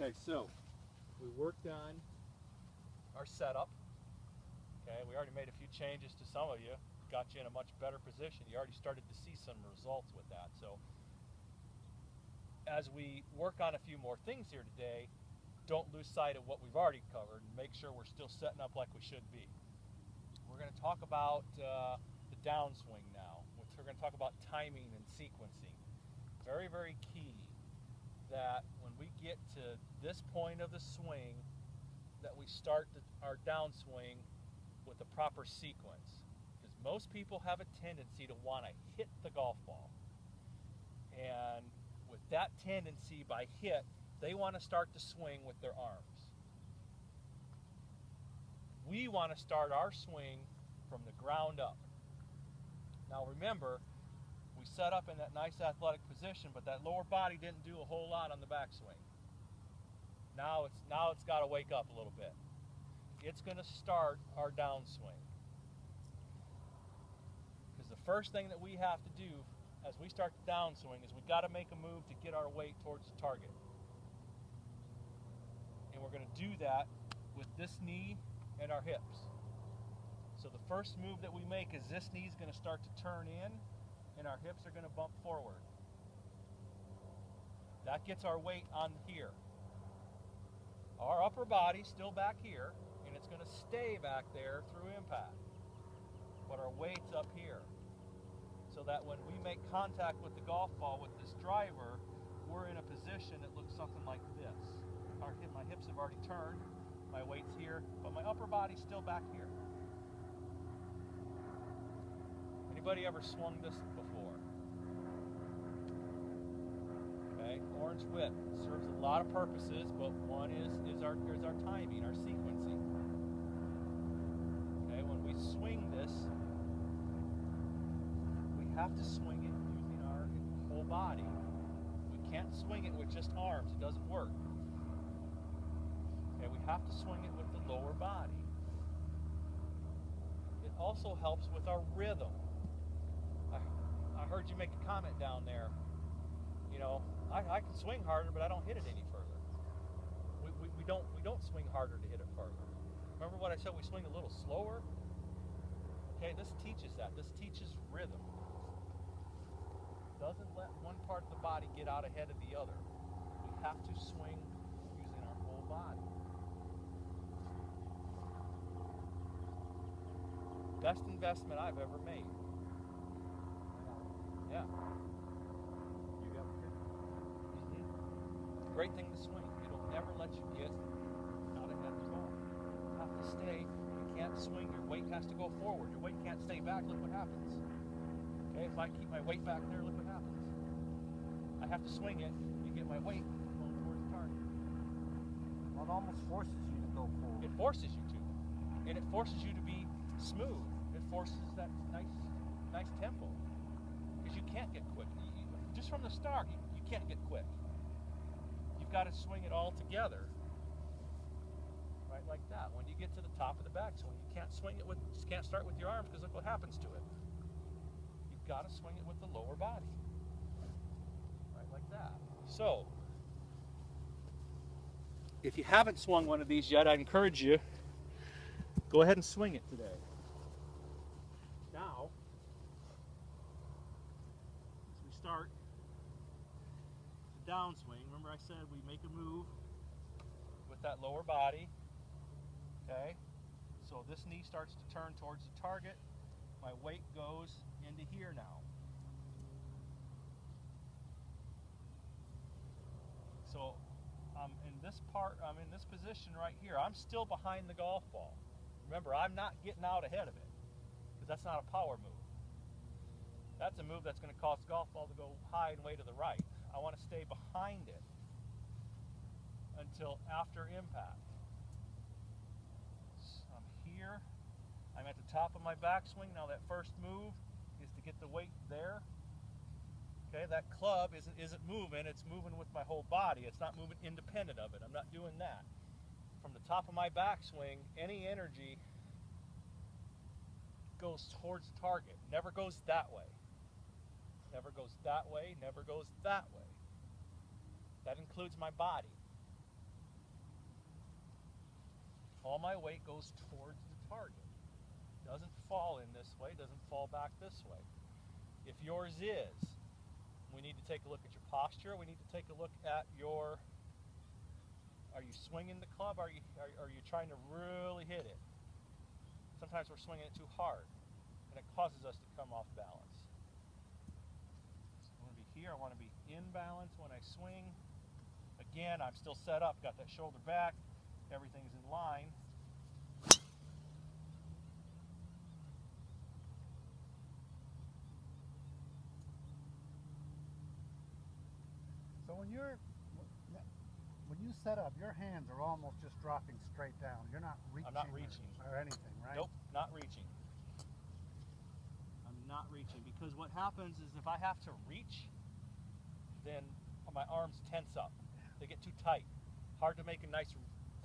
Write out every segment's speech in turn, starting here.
Okay, so we worked on our setup. Okay, we already made a few changes to some of you, got you in a much better position. You already started to see some results with that. So as we work on a few more things here today, don't lose sight of what we've already covered and make sure we're still setting up like we should be. We're going to talk about the downswing now. We're going to talk about timing and sequencing. Very, very key that when we get to this point of the swing, that we start our downswing with the proper sequence. Because most people have a tendency to want to hit the golf ball. And with that tendency by hit, they want to start to swing with their arms. We want to start our swing from the ground up. Now remember, we set up in that nice athletic position, but that lower body didn't do a whole lot on the backswing. Now it's got to wake up a little bit. It's going to start our downswing. Because the first thing that we have to do as we start the downswing is we've got to make a move to get our weight towards the target. And we're going to do that with this knee and our hips. So the first move that we make is this knee is going to start to turn in and our hips are going to bump forward. That gets our weight on here. Our upper body's still back here, and it's going to stay back there through impact. But our weight's up here. So that when we make contact with the golf ball with this driver, we're in a position that looks something like this. My hips have already turned, my weight's here, but my upper body's still back here. Anybody ever swung this before? Okay, orange whip serves a lot of purposes, but one is our timing, our sequencing. Okay, when we swing this, we have to swing it using our whole body. We can't swing it with just arms, it doesn't work. Okay, we have to swing it with the lower body. It also helps with our rhythm. I heard you make a comment down there. You know, I can swing harder, but I don't hit it any further. We don't swing harder to hit it further. Remember what I said? We swing a little slower. Okay, this teaches that. This teaches rhythm. Doesn't let one part of the body get out ahead of the other. We have to swing using our whole body. Best investment I've ever made. Yeah. You got it? Great thing to swing. It'll never let you get out ahead of the ball. You have to stay. You can't swing. Your weight has to go forward. Your weight can't stay back. Look what happens. Okay, if I keep my weight back there, look what happens. I have to swing it. You get my weight going towards the target. Well, it almost forces you to go forward. It forces you to. And it forces you to be smooth. It forces that nice tempo. Because you can't get quick. Just from the start, you can't get quick. You've got to swing it all together. Right, like that. When you get to the top of the backswing, you can't swing it just can't start with your arms because look what happens to it. You've got to swing it with the lower body. Right, like that. So, if you haven't swung one of these yet, I'd encourage you, go ahead and swing it today. Now, as we start the downswing, remember I said we make a move with that lower body, okay? So this knee starts to turn towards the target. My weight goes into here now. So I'm in this position right here. I'm still behind the golf ball. Remember, I'm not getting out ahead of it because that's not a power move. That's a move that's going to cause the golf ball to go high and way to the right. I want to stay behind it until after impact. So I'm here. I'm at the top of my backswing. Now that first move is to get the weight there. Okay, that club isn't moving. It's moving with my whole body. It's not moving independent of it. I'm not doing that. From the top of my backswing, any energy goes towards the target. Never goes that way. Never goes that way. Never goes that way. That includes my body. all my weight goes towards the target. Doesn't fall in this way, doesn't fall back this way. If yours is, we need to take a look at your posture. We need to take a look at your, are you swinging the club? Are you trying to really hit it? Sometimes we're swinging it too hard, and it causes us to come off balance. I want to be here. I want to be in balance when I swing. Again, I'm still set up, got that shoulder back, everything's in line. So when you set up, your hands are almost just dropping straight down. You're not reaching. I'm not reaching. Or anything, right? Nope, not reaching. I'm not reaching, because what happens is if I have to reach, then my arms tense up. They get too tight. Hard to make a nice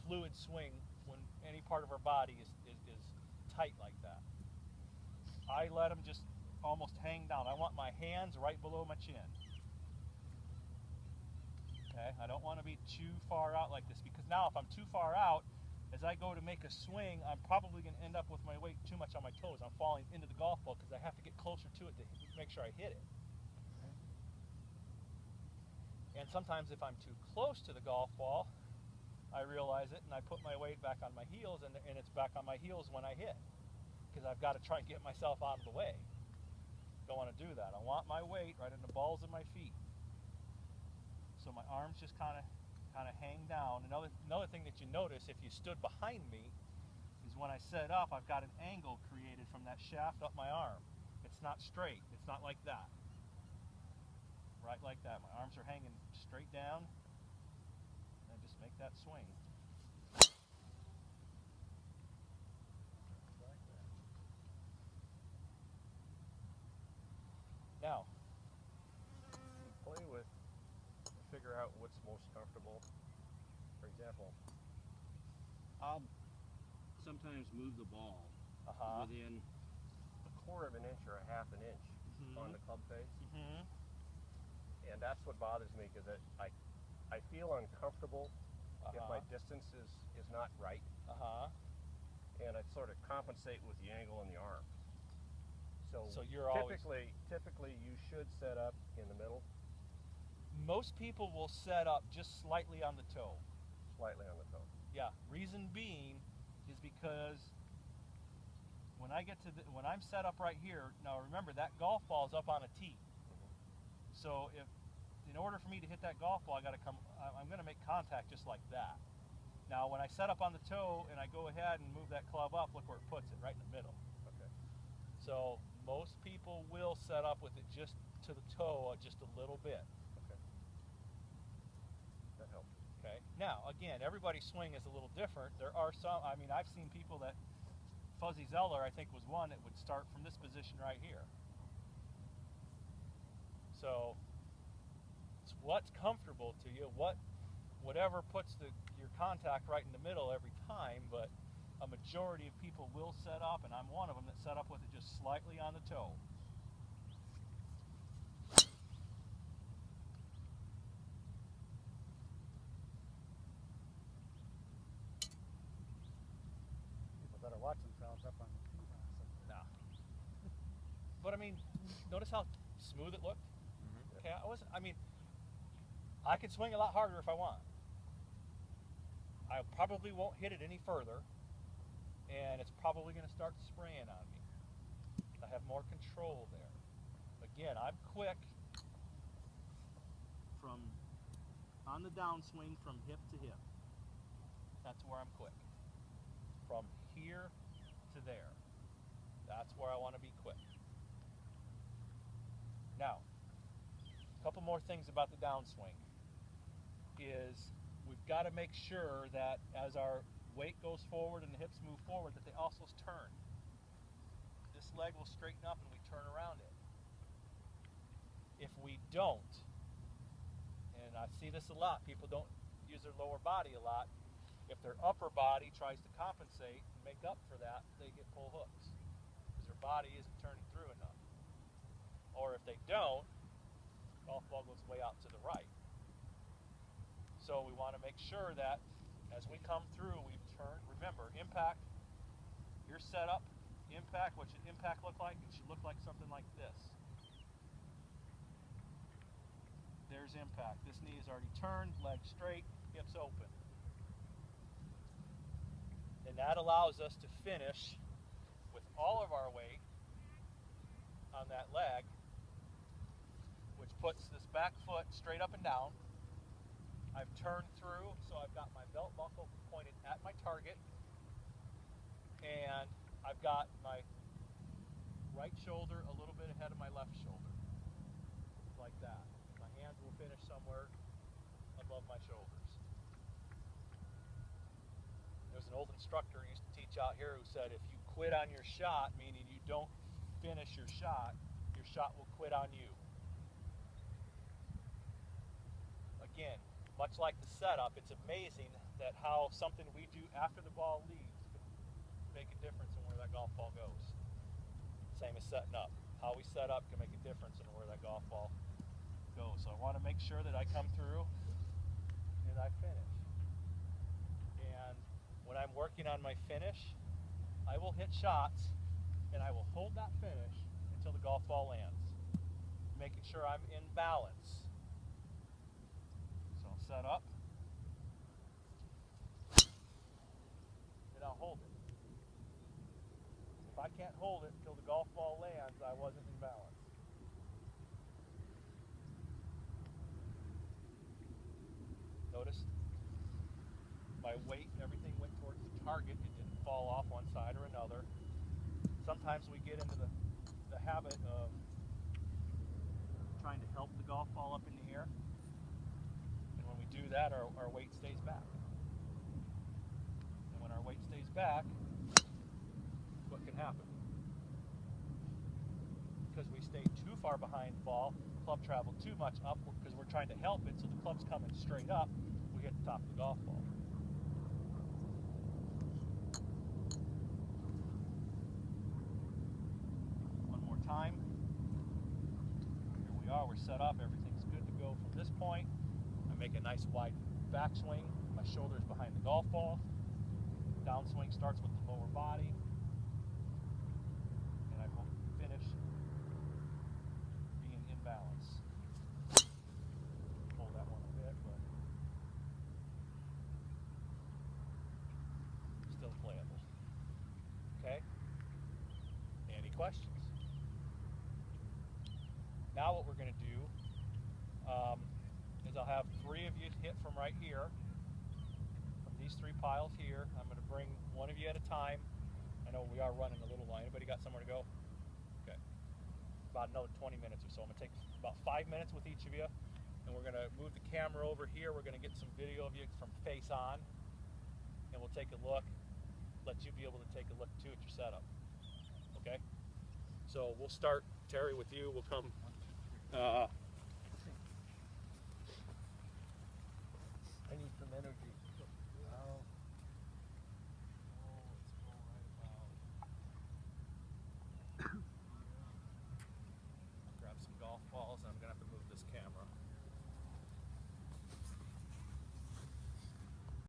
fluid swing when any part of our body is tight like that. I let them just almost hang down. I want my hands right below my chin. Okay, I don't want to be too far out like this, because now if I'm too far out, as I go to make a swing, I'm probably going to end up with my weight too much on my toes. I'm falling into the golf ball because I have to get closer to it to make sure I hit it. And sometimes if I'm too close to the golf ball, I realize it and I put my weight back on my heels, and it's back on my heels when I hit, because I've got to try and get myself out of the way. Don't want to do that. I want my weight right in the balls of my feet. So my arms just kind of hang down. Another thing that you notice if you stood behind me is when I set up, I've got an angle created from that shaft up my arm. It's not straight. It's not like that. Right like that. My arms are hanging straight down, and just make that swing. Like that. Now, Play with, figure out what's most comfortable. For example, I'll sometimes move the ball within a quarter of an inch or a half an inch on the club face. And that's what bothers me, because I feel uncomfortable if my distance is not right. And I sort of compensate with the angle in the arm. So you're typically you should set up in the middle. Most people will set up just slightly on the toe. Slightly on the toe. Yeah, reason being is because when I get to when I'm set up right here, now remember that golf ball is up on a tee. So in order for me to hit that golf ball, I'm going to make contact just like that. Now when I set up on the toe and I go ahead and move that club up, look where it puts it, right in the middle. Okay. So most people will set up with it just to the toe, just a little bit. Okay. That helps. Okay. Now again, everybody's swing is a little different. There are some, I mean, I've seen people that, Fuzzy Zeller I think was one that would start from this position right here. So it's what's comfortable to you, whatever puts your contact right in the middle every time, but a majority of people will set up, and I'm one of them that set up with it just slightly on the toe. People better watch themselves up on the tee box. Nah. But I mean, notice how smooth it looked? Okay, I could swing a lot harder if I want. I probably won't hit it any further, and it's probably going to start spraying on me. I have more control there. Again, I'm quick from on the downswing from hip to hip. That's where I'm quick. From here to there. That's where I want to be quick. Now, a couple more things about the downswing is we've got to make sure that as our weight goes forward and the hips move forward, that they also turn. This leg will straighten up and we turn around it. If we don't, and I see this a lot, people don't use their lower body a lot. If their upper body tries to compensate and make up for that, they get pull hooks because their body isn't turning through enough. Or if they don't, golf ball goes way out to the right. So we want to make sure that As we come through, we've turned, remember, impact, your setup, impact, what should impact look like? It should look like something like this. There's impact. This knee is already turned, legs straight, hips open. And that allows us to finish with all of our weight on that leg, which puts this back foot straight up and down. I've turned through, so I've got my belt buckle pointed at my target, and I've got my right shoulder a little bit ahead of my left shoulder, like that. My hands will finish somewhere above my shoulders. There's an old instructor who used to teach out here who said if you quit on your shot, meaning you don't finish your shot will quit on you. Again, much like the setup, it's amazing that how something we do after the ball leaves can make a difference in where that golf ball goes. Same as setting up. How we set up can make a difference in where that golf ball goes. So I want to make sure that I come through and I finish. And when I'm working on my finish, I will hit shots and I will hold that finish until the golf ball lands, making sure I'm in balance. So I'll set up and I'll hold it. If I can't hold it until the golf ball lands, I wasn't in balance. Notice my weight, everything went towards the target. It didn't fall off one side or another. Sometimes we get into the habit of trying to help the golf ball up in the air. And when we do that, our weight stays back. And when our weight stays back, what can happen? Because we stay too far behind the ball, the club traveled too much up because we're trying to help it, so the club's coming straight up, we hit the top of the golf ball. One more time. Here we are, we're set up, everything's good to go from this point. I make a nice wide backswing, my shoulder's behind the golf ball. Downswing starts with the lower body. And I will finish being in balance. Hold that one a bit, but still playable. Okay? Any questions? Now what we're going to do is I'll have 3 of you hit from right here, from these 3 piles here. I'm going to bring one of you at a time. I know we are running a little long. Anybody got somewhere to go? Okay. About another 20 minutes or so. I'm going to take about 5 minutes with each of you, and we're going to move the camera over here. We're going to get some video of you from face on, and we'll take a look, let you be able to take a look too at your setup. Okay? So we'll start, Terry, with you. We'll come